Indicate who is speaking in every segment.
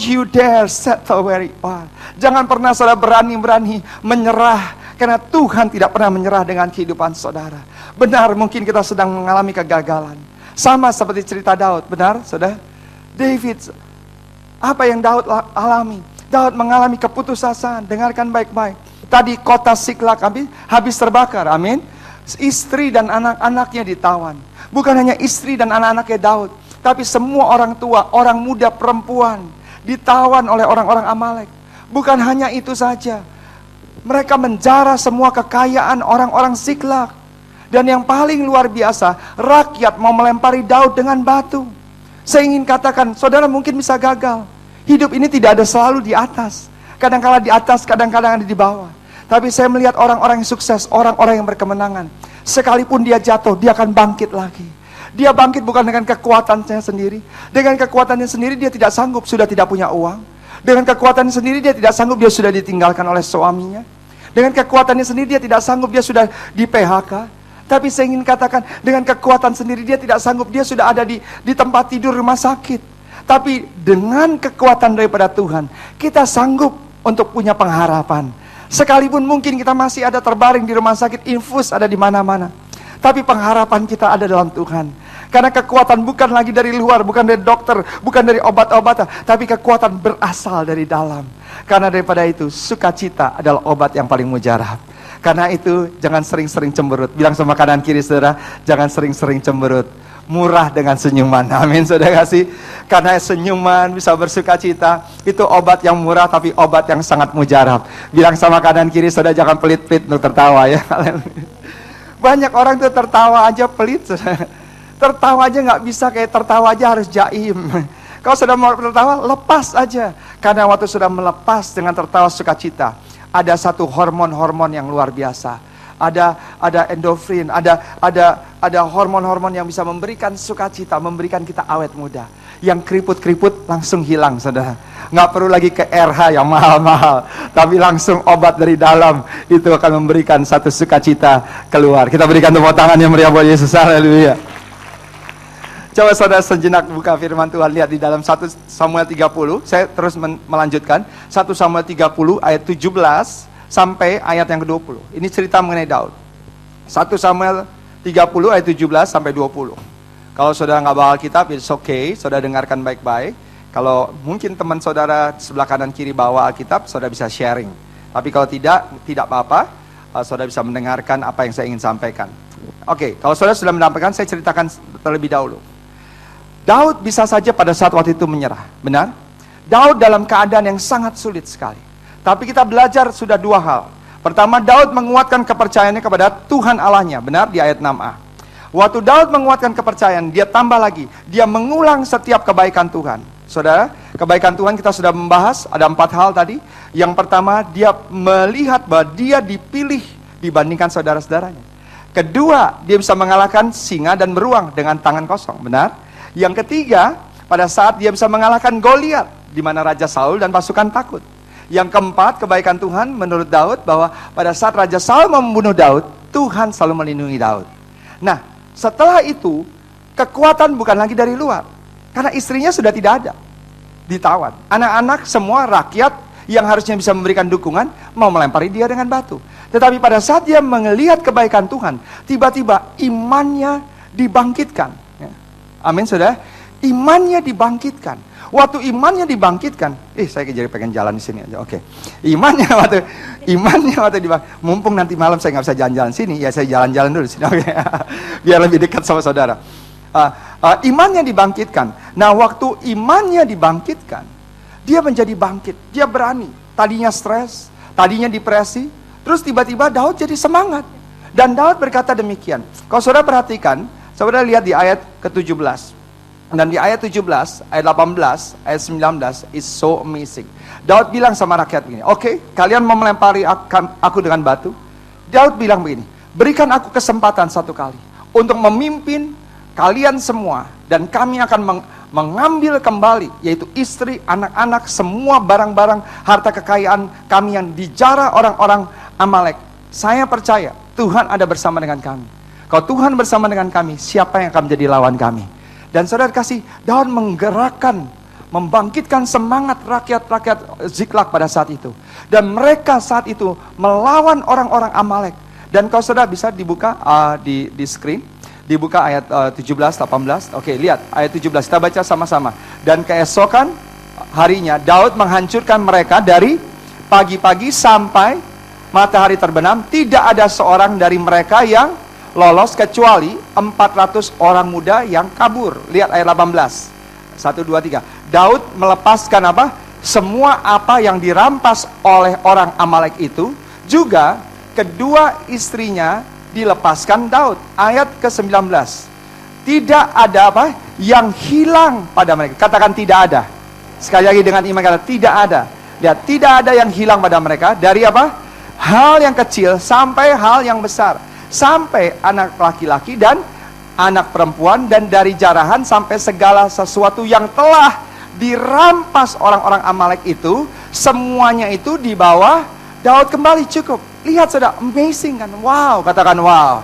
Speaker 1: you dare settle where you are. Jangan pernah saudara berani-berani menyerah, karena Tuhan tidak pernah menyerah dengan kehidupan saudara. Benar, mungkin kita sedang mengalami kegagalan. Sama seperti cerita Daud, benar saudara? David, apa yang Daud alami? Daud mengalami keputusasaan. Dengarkan baik-baik. Tadi kota Siklag habis terbakar, amin. Istri dan anak-anaknya ditawan. Bukan hanya istri dan anak-anaknya Daud, tapi semua orang tua, orang muda, perempuan ditawan oleh orang-orang Amalek. Bukan hanya itu saja, mereka menjara semua kekayaan orang-orang Siklag. Dan yang paling luar biasa, rakyat mau melempari Daud dengan batu. Saya ingin katakan, saudara mungkin bisa gagal. Hidup ini tidak ada selalu di atas. Kadang-kala di atas, kadang-kadang ada di bawah. Tapi saya melihat orang-orang yang sukses, orang-orang yang berkemenangan. Sekalipun dia jatuh, dia akan bangkit lagi. Dia bangkit bukan dengan kekuatannya sendiri. Dengan kekuatannya sendiri dia tidak sanggup, sudah tidak punya uang. Dengan kekuatannya sendiri dia tidak sanggup, dia sudah ditinggalkan oleh suaminya. Dengan kekuatannya sendiri dia tidak sanggup, dia sudah di PHK. Tapi saya ingin katakan, dengan kekuatan sendiri dia tidak sanggup, dia sudah ada di tempat tidur rumah sakit. Tapi dengan kekuatan daripada Tuhan, kita sanggup untuk punya pengharapan. Sekalipun mungkin kita masih ada terbaring di rumah sakit, infus ada di mana-mana. Tapi pengharapan kita ada dalam Tuhan. Karena kekuatan bukan lagi dari luar, bukan dari dokter, bukan dari obat-obatan, tapi kekuatan berasal dari dalam. Karena daripada itu, sukacita adalah obat yang paling mujarab. Karena itu, jangan sering-sering cemberut. Bilang sama kanan kiri saudara, jangan sering-sering cemberut. Murah dengan senyuman, amin saudara kasih. Karena senyuman bisa bersuka cita. Itu obat yang murah tapi obat yang sangat mujarab. Bilang sama kanan kiri saudara, jangan pelit-pelit untuk tertawa ya. Banyak orang tuh tertawa aja pelit saudara. Tertawa aja gak bisa, kayak tertawa aja harus jaim. Kalau sudah mau tertawa, lepas aja. Karena waktu sudah melepas dengan tertawa sukacita, ada satu hormon-hormon yang luar biasa. Ada endorfin, ada hormon-hormon yang bisa memberikan sukacita, memberikan kita awet muda. Yang keriput-keriput langsung hilang, saudara. Nggak perlu lagi ke RH yang mahal-mahal, tapi langsung obat dari dalam itu akan memberikan satu sukacita keluar. Kita berikan tepuk tangan yang meriah buat Yesus, haleluya. Coba saudara sejenak buka firman Tuhan, lihat di dalam 1 Samuel 30. Saya terus melanjutkan 1 Samuel 30 ayat 17 sampai ayat yang ke-20. Ini cerita mengenai Daud. 1 Samuel 30 ayat 17 sampai 20. Kalau saudara nggak bawa Alkitab, it's okay, saudara dengarkan baik-baik. Kalau mungkin teman saudara sebelah kanan kiri bawa Alkitab, saudara bisa sharing. Tapi kalau tidak apa-apa, saudara bisa mendengarkan apa yang saya ingin sampaikan. Oke, kalau saudara sudah menyampaikan, saya ceritakan terlebih dahulu. Daud bisa saja pada saat waktu itu menyerah, benar? Daud dalam keadaan yang sangat sulit sekali. Tapi kita belajar sudah dua hal. Pertama, Daud menguatkan kepercayaannya kepada Tuhan Allahnya, benar di ayat 6a. Waktu Daud menguatkan kepercayaan, dia tambah lagi, dia mengulang setiap kebaikan Tuhan. Saudara, kebaikan Tuhan kita sudah membahas, ada 4 hal tadi. Yang pertama, dia melihat bahwa dia dipilih dibandingkan saudara-saudaranya. Kedua, dia bisa mengalahkan singa dan beruang dengan tangan kosong, benar? Yang ketiga, pada saat dia bisa mengalahkan Goliat, di mana Raja Saul dan pasukan takut. Yang keempat, kebaikan Tuhan menurut Daud bahwa pada saat Raja Saul membunuh Daud, Tuhan selalu melindungi Daud. Nah, setelah itu, kekuatan bukan lagi dari luar. Karena istrinya sudah tidak ada. Ditawan. Anak-anak, semua rakyat yang harusnya bisa memberikan dukungan, mau melempari dia dengan batu. Tetapi pada saat dia melihat kebaikan Tuhan, tiba-tiba imannya dibangkitkan. Ya. Amin, saudara. Imannya dibangkitkan. Waktu imannya dibangkitkan, saya jadi pengen jalan di sini aja, oke. Imannya waktu dibangkitkan, mumpung nanti malam saya nggak bisa jalan-jalan sini, ya saya jalan-jalan dulu sini, oke. Biar lebih dekat sama saudara. Imannya dibangkitkan. Nah, waktu imannya dibangkitkan, dia menjadi bangkit, dia berani. Tadinya stres, tadinya depresi, terus tiba-tiba Daud jadi semangat. Dan Daud berkata demikian. Kalau saudara perhatikan, saudara lihat di ayat ke-17. Dan di ayat 17, ayat 18, ayat 19, is so amazing. Daud bilang sama rakyat begini, oke, kalian mau melempari aku dengan batu? Daud bilang begini, berikan aku kesempatan satu kali untuk memimpin kalian semua, dan kami akan mengambil kembali, yaitu istri, anak-anak, semua barang-barang, harta kekayaan kami yang dijara orang-orang Amalek. Saya percaya Tuhan ada bersama dengan kami. Kalau Tuhan bersama dengan kami, siapa yang akan menjadi lawan kami? Dan saudara kasih, Daud menggerakkan membangkitkan semangat rakyat-rakyat Ziklag pada saat itu. Dan mereka saat itu melawan orang-orang Amalek. Dan kalau saudara bisa dibuka di screen, dibuka ayat 17, 18. Oke, lihat ayat 17, kita baca sama-sama. Dan keesokan harinya Daud menghancurkan mereka dari pagi-pagi sampai matahari terbenam. Tidak ada seorang dari mereka yang lolos kecuali 400 orang muda yang kabur. Lihat ayat 18. 1, 2, 3. Daud melepaskan apa? Semua apa yang dirampas oleh orang Amalek itu. Juga kedua istrinya dilepaskan Daud. Ayat ke-19. Tidak ada apa? Yang hilang pada mereka. Katakan tidak ada. Sekali lagi dengan iman kata tidak ada. Lihat, tidak ada yang hilang pada mereka. Dari apa? Hal yang kecil sampai hal yang besar. Sampai anak laki-laki dan anak perempuan, dan dari jarahan sampai segala sesuatu yang telah dirampas orang-orang Amalek itu, semuanya itu dibawa Daud kembali. Cukup. Lihat saudara, amazing kan? Wow, katakan wow.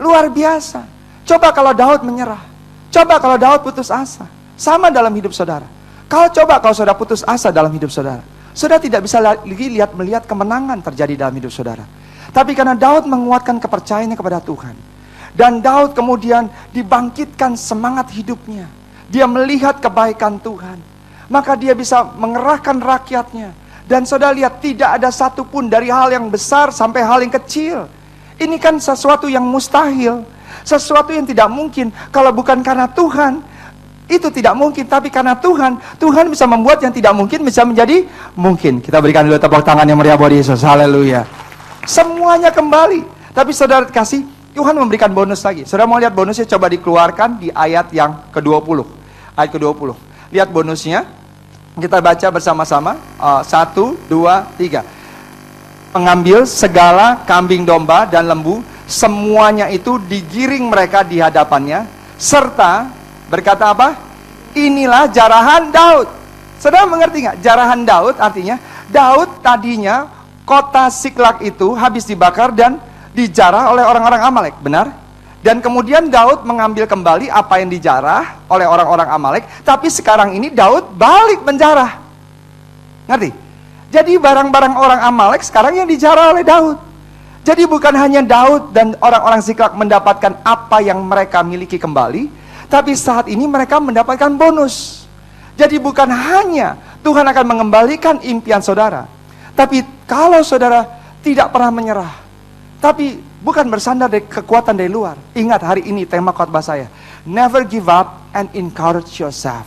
Speaker 1: Luar biasa. Coba kalau Daud menyerah. Coba kalau Daud putus asa. Sama dalam hidup saudara. Coba kalau saudara putus asa dalam hidup saudara. Saudara tidak bisa lagi melihat kemenangan terjadi dalam hidup saudara. Tapi karena Daud menguatkan kepercayaannya kepada Tuhan. Dan Daud kemudian dibangkitkan semangat hidupnya. Dia melihat kebaikan Tuhan. Maka dia bisa mengerahkan rakyatnya. Dan saudara lihat, tidak ada satupun dari hal yang besar sampai hal yang kecil. Ini kan sesuatu yang mustahil. Sesuatu yang tidak mungkin. Kalau bukan karena Tuhan, itu tidak mungkin. Tapi karena Tuhan, Tuhan bisa membuat yang tidak mungkin bisa menjadi mungkin. Kita berikan dulu tepuk tangan yang meriah buat Yesus. Haleluya. Semuanya kembali. Tapi saudara kasih, Tuhan memberikan bonus lagi. Saudara mau lihat bonusnya? Coba dikeluarkan di ayat yang ke-20. Ayat ke-20. Lihat bonusnya. Kita baca bersama-sama. 1, 2, 3. Mengambil segala kambing domba dan lembu, semuanya itu digiring mereka di hadapannya. Serta berkata apa? Inilah jarahan Daud. Saudara mengerti nggak? Jarahan Daud artinya, Daud tadinya kota Ziklag itu habis dibakar dan dijarah oleh orang-orang Amalek, benar? Dan kemudian Daud mengambil kembali apa yang dijarah oleh orang-orang Amalek. Tapi sekarang ini Daud balik menjarah. Ngerti? Jadi barang-barang orang Amalek sekarang yang dijarah oleh Daud. Jadi bukan hanya Daud dan orang-orang Ziklag mendapatkan apa yang mereka miliki kembali, tapi saat ini mereka mendapatkan bonus. Jadi bukan hanya Tuhan akan mengembalikan impian saudara, tapi kalau saudara tidak pernah menyerah, tapi bukan bersandar dari kekuatan dari luar. Ingat hari ini tema khotbah saya, never give up and encourage yourself.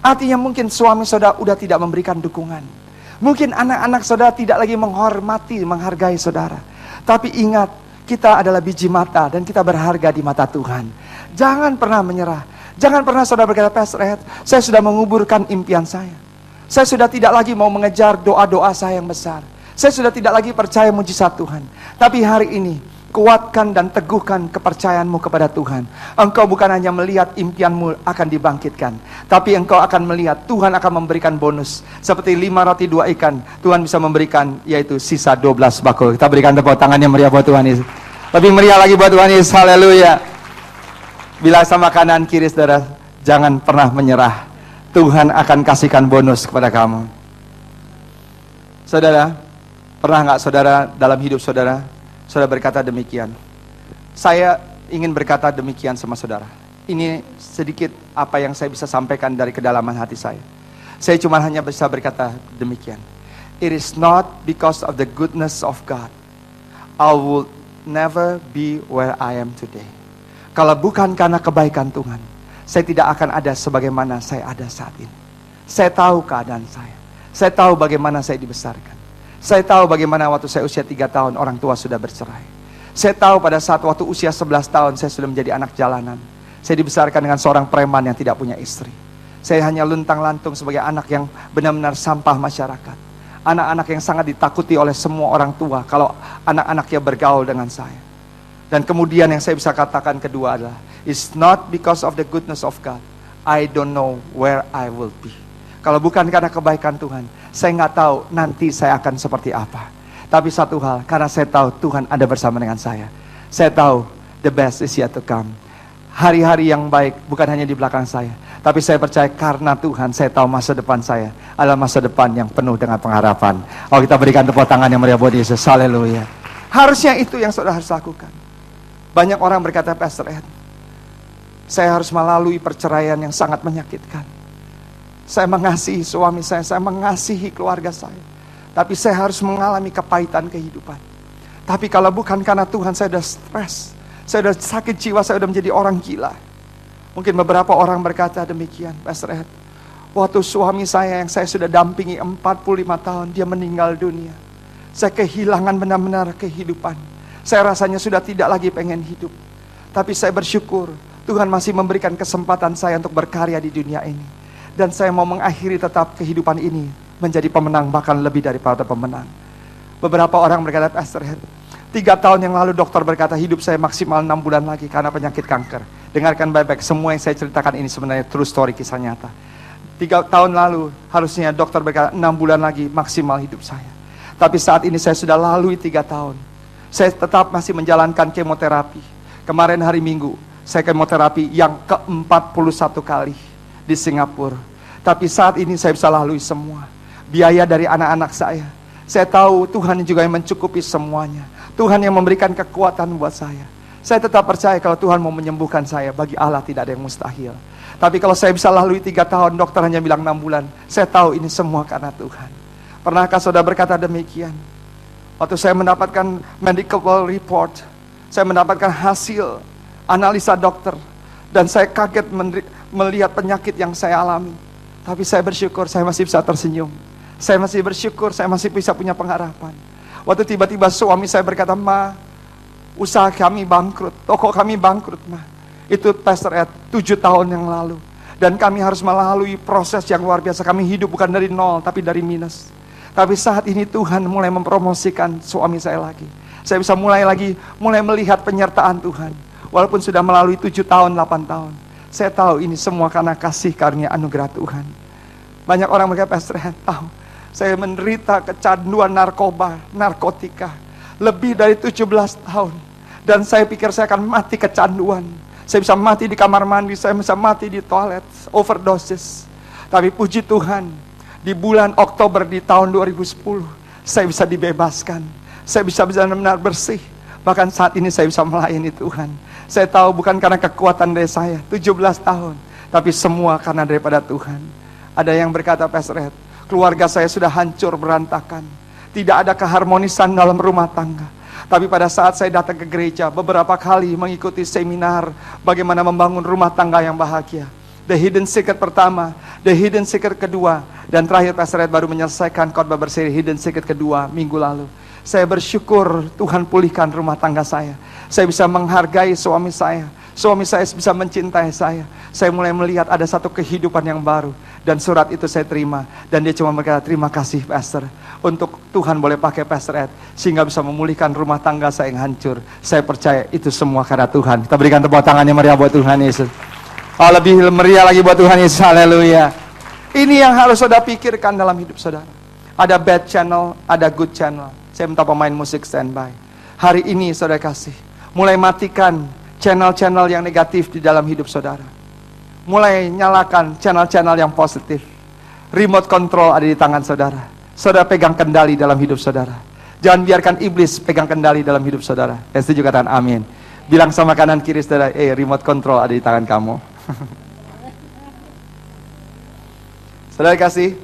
Speaker 1: Artinya mungkin suami saudara udah tidak memberikan dukungan. Mungkin anak-anak saudara tidak lagi menghormati, menghargai saudara. Tapi ingat, kita adalah biji mata dan kita berharga di mata Tuhan. Jangan pernah menyerah. Jangan pernah saudara berkata, Pastor Ed, saya sudah menguburkan impian saya. Saya sudah tidak lagi mau mengejar doa-doa saya yang besar. Saya sudah tidak lagi percaya mujizat Tuhan. Tapi hari ini, kuatkan dan teguhkan kepercayaanmu kepada Tuhan. Engkau bukan hanya melihat impianmu akan dibangkitkan, tapi engkau akan melihat Tuhan akan memberikan bonus. Seperti 5 roti 2 ikan, Tuhan bisa memberikan yaitu sisa 12 bakul. Kita berikan tepuk tangan yang meriah buat Tuhan Yesus. Lebih meriah lagi buat Tuhan Yesus. Haleluya. Bila sama kanan kiri saudara, jangan pernah menyerah. Tuhan akan kasihkan bonus kepada kamu. Saudara, pernah nggak saudara dalam hidup saudara, saudara berkata demikian, saya ingin berkata demikian sama saudara. Ini sedikit apa yang saya bisa sampaikan dari kedalaman hati saya. Saya cuma hanya bisa berkata demikian. It is not because of the goodness of God, I will never be where I am today. Kalau bukan karena kebaikan Tuhan, saya tidak akan ada sebagaimana saya ada saat ini. Saya tahu keadaan saya. Saya tahu bagaimana saya dibesarkan. Saya tahu bagaimana waktu saya usia 3 tahun orang tua sudah bercerai. Saya tahu pada saat waktu usia 11 tahun saya sudah menjadi anak jalanan. Saya dibesarkan dengan seorang preman yang tidak punya istri. Saya hanya luntang-lantung sebagai anak yang benar-benar sampah masyarakat. Anak-anak yang sangat ditakuti oleh semua orang tua kalau anak-anaknya bergaul dengan saya. Dan kemudian yang saya bisa katakan kedua adalah, it's not because of the goodness of God, I don't know where I will be. Kalau bukan karena kebaikan Tuhan, saya nggak tahu nanti saya akan seperti apa. Tapi satu hal, karena saya tahu Tuhan ada bersama dengan saya. Saya tahu the best is yet to come. hari-hari yang baik bukan hanya di belakang saya, tapi saya percaya karena Tuhan, saya tahu masa depan saya adalah masa depan yang penuh dengan pengharapan. Oh, kita berikan tepuk tangan yang meriah buat Yesus. Haleluya. Harusnya itu yang saudara harus lakukan. Banyak orang berkata, Pastor Ed, saya harus melalui perceraian yang sangat menyakitkan. Saya mengasihi suami saya mengasihi keluarga saya, tapi saya harus mengalami kepahitan kehidupan. Tapi kalau bukan karena Tuhan, saya sudah stres, saya sudah sakit jiwa, saya sudah menjadi orang gila. Mungkin beberapa orang berkata demikian, Pastor Ed, waktu suami saya yang saya sudah dampingi 45 tahun, dia meninggal dunia. Saya kehilangan benar-benar kehidupan. Saya rasanya sudah tidak lagi pengen hidup. Tapi saya bersyukur Tuhan masih memberikan kesempatan saya untuk berkarya di dunia ini. Dan saya mau mengakhiri tetap kehidupan ini menjadi pemenang, bahkan lebih daripada pemenang. Beberapa orang berkata, Pastor Ed, 3 tahun yang lalu dokter berkata hidup saya maksimal 6 bulan lagi karena penyakit kanker. Dengarkan baik-baik, semua yang saya ceritakan ini sebenarnya true story, kisah nyata. 3 tahun lalu harusnya dokter berkata 6 bulan lagi maksimal hidup saya. Tapi saat ini saya sudah lalui 3 tahun. Saya tetap masih menjalankan kemoterapi. Kemarin hari Minggu, saya kemoterapi yang ke-41 kali di Singapura. Tapi saat ini saya bisa lalui semua. Biaya dari anak-anak saya. Saya tahu Tuhan juga yang mencukupi semuanya. Tuhan yang memberikan kekuatan buat saya. Saya tetap percaya kalau Tuhan mau menyembuhkan saya, bagi Allah tidak ada yang mustahil. Tapi kalau saya bisa lalui 3 tahun, dokter hanya bilang 6 bulan. Saya tahu ini semua karena Tuhan. Pernahkah saudara berkata demikian? Waktu saya mendapatkan medical report, saya mendapatkan hasil analisa dokter, dan saya kaget melihat penyakit yang saya alami. Tapi saya bersyukur saya masih bisa tersenyum. Saya masih bersyukur saya masih bisa punya pengharapan. Waktu tiba-tiba suami saya berkata, Ma, usaha kami bangkrut, toko kami bangkrut, Ma. Itu Pastor Ed 7 tahun yang lalu. Dan kami harus melalui proses yang luar biasa. Kami hidup bukan dari nol, tapi dari minus. Tapi saat ini Tuhan mulai mempromosikan suami saya lagi. Saya bisa mulai melihat penyertaan Tuhan. Walaupun sudah melalui 7 tahun, 8 tahun. Saya tahu ini semua karena kasih karunia anugerah Tuhan. Banyak orang berkata, Pastor Ed, tahu, saya menderita kecanduan narkotika. Lebih dari 17 tahun. Dan saya pikir saya akan mati kecanduan. Saya bisa mati di kamar mandi, saya bisa mati di toilet, overdosis. Tapi puji Tuhan, di bulan Oktober di tahun 2010, saya bisa dibebaskan. Saya bisa benar-benar bersih. Bahkan saat ini saya bisa melayani Tuhan. Saya tahu bukan karena kekuatan dari saya, 17 tahun. Tapi semua karena daripada Tuhan. Ada yang berkata, Pastor Ed, keluarga saya sudah hancur berantakan. Tidak ada keharmonisan dalam rumah tangga. Tapi pada saat saya datang ke gereja, beberapa kali mengikuti seminar bagaimana membangun rumah tangga yang bahagia. The Hidden Secret pertama, The Hidden Secret kedua, dan terakhir Pastor Ed baru menyelesaikan khotbah berseri Hidden Secret kedua minggu lalu. Saya bersyukur Tuhan pulihkan rumah tangga saya. Saya bisa menghargai suami saya bisa mencintai saya. Saya mulai melihat ada satu kehidupan yang baru. Dan surat itu saya terima. Dan dia cuma berkata, terima kasih Pastor, untuk Tuhan boleh pakai Pastor Ed, sehingga bisa memulihkan rumah tangga saya yang hancur. Saya percaya itu semua karena Tuhan. Kita berikan tepuk tangannya meriah buat Tuhan Yesus. Oh, lebih meriah lagi buat Tuhan Yesus, haleluya. Ini yang harus saudara pikirkan dalam hidup saudara. Ada bad channel, ada good channel. Saya minta pemain musik standby. Hari ini saudara kasih, mulai matikan channel-channel yang negatif di dalam hidup saudara. Mulai nyalakan channel-channel yang positif. Remote control ada di tangan saudara. Saudara pegang kendali dalam hidup saudara. Jangan biarkan iblis pegang kendali dalam hidup saudara. Yang setuju katakan amin. Bilang sama kanan kiri saudara, remote control ada di tangan kamu. Saudara kasih,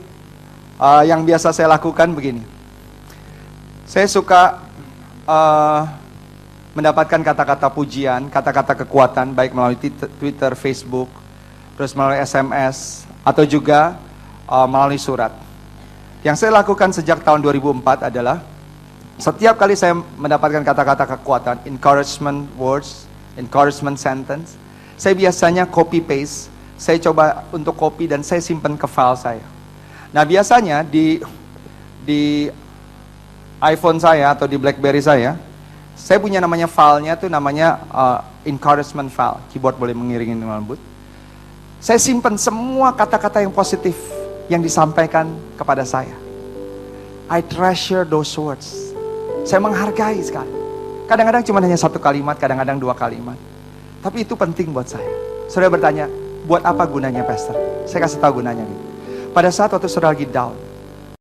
Speaker 1: yang biasa saya lakukan begini. Saya suka mendapatkan kata-kata pujian, kata-kata kekuatan, baik melalui Twitter, Facebook, terus melalui SMS, atau juga melalui surat. Yang saya lakukan sejak tahun 2004 adalah, setiap kali saya mendapatkan kata-kata kekuatan, encouragement words, encouragement sentence, saya biasanya copy paste. Saya coba untuk copy dan saya simpan ke file saya. Nah biasanya di iPhone saya atau di BlackBerry saya punya namanya filenya tuh namanya encouragement file. Keyboard boleh mengiringi dengan lembut. Saya simpan semua kata-kata yang positif yang disampaikan kepada saya. I treasure those words. Saya menghargai sekali. Kadang-kadang cuma hanya 1 kalimat, kadang-kadang 2 kalimat. Tapi itu penting buat saya. Saudara bertanya, buat apa gunanya pastor? Saya kasih tahu gunanya nih. Pada saat waktu saudara lagi down,